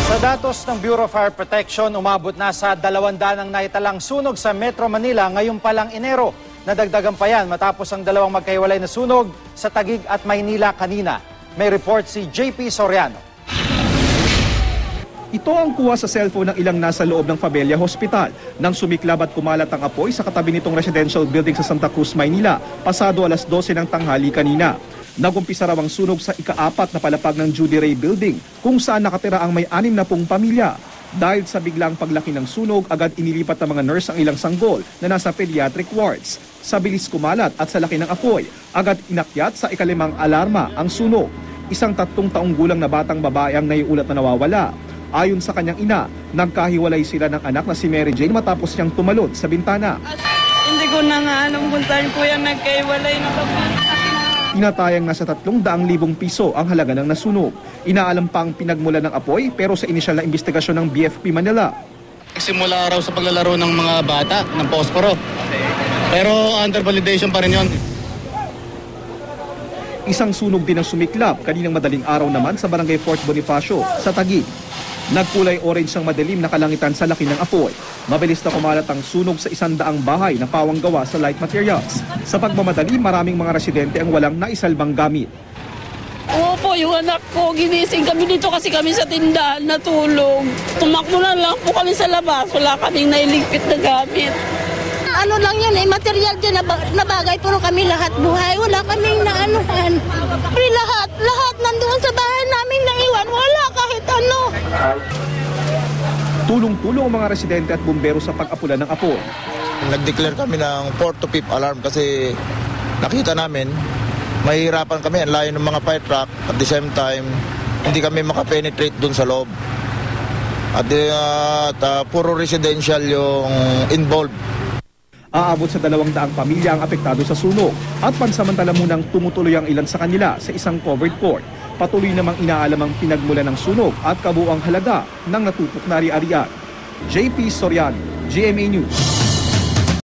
Sa datos ng Bureau of Fire Protection, umabot na sa 200 ang naitalang sunog sa Metro Manila ngayong palang Enero. Nadagdagan pa yan matapos ang dalawang magkahiwalay na sunog sa Taguig at Maynila kanina. May report si JP Soriano. Ito ang kuha sa cellphone ng ilang nasa loob ng Fabella Hospital nang sumiklab at kumalat ang apoy sa katabi nitong residential building sa Santa Cruz, Maynila, pasado alas 12 ng tanghali kanina. Nagumpisa raw ang sunog sa ika-4 na palapag ng Judy Ray Building kung saan nakatira ang may 60 pamilya. Dahil sa biglang paglaki ng sunog, agad inilipat ng mga nurse ang ilang sanggol na nasa pediatric wards. Sa bilis kumalat at sa laki ng apoy, agad inakyat sa ika-5 alarma ang sunog. Isang 3 taong gulang na batang babae ang naiulat na nawawala. Ayon sa kanyang ina, nagkahiwalay sila ng anak na si Mary Jane matapos siyang tumalon sa bintana. Hindi ko na nga alam kung saan ko yan nagkahiwalay na kami. Tinatayang nasa 300,000 piso ang halaga ng nasunog. Inaalam pang pinagmulan ng apoy pero sa inisyal na investigasyon ng BFP Manila. Simula raw sa paglalaro ng mga bata ng posporo. Pero under validation pa rin yun. Isang sunog din ang sumiklab kaninang madaling araw naman sa barangay Fort Bonifacio sa Taguig. Nagkulay orange ang madilim na kalangitan sa laki ng apoy. Mabilis na kumalat ang sunog sa 100 bahay na pawang gawa sa light materials. Sa pagmamadali, maraming mga residente ang walang naisalbang gamit. Opo, yung anak ko, ginising kami dito kasi kami sa tindahan natulog. Tumakbo na lang po kami sa labas, wala kaming nailigpit na gamit. Ano lang yan material din na bagay, puro kami lahat buhay, wala kaming naanuhan. Lahat nandoon sa bahay namin naiwan, wala kahit ano. Tulong-tulong ang mga residente at bumbero sa pag-apula ng apoy. Nag-declare kami ng 4th to 5th alarm kasi nakita namin, mahihirapan kami, ang layo ng mga fire truck, at the same time, hindi kami makapenetrate dun sa loob. At puro residential yung involved. Aabot sa 200 pamilya ang apektado sa sunog at pansamantala munang tumutuloy ang ilan sa kanila sa isang covered court. Patuloy namang inaalam ang pinagmulan ng sunog at kabuuang halaga ng natutok na ari-arian. JP Soriano, GMA News.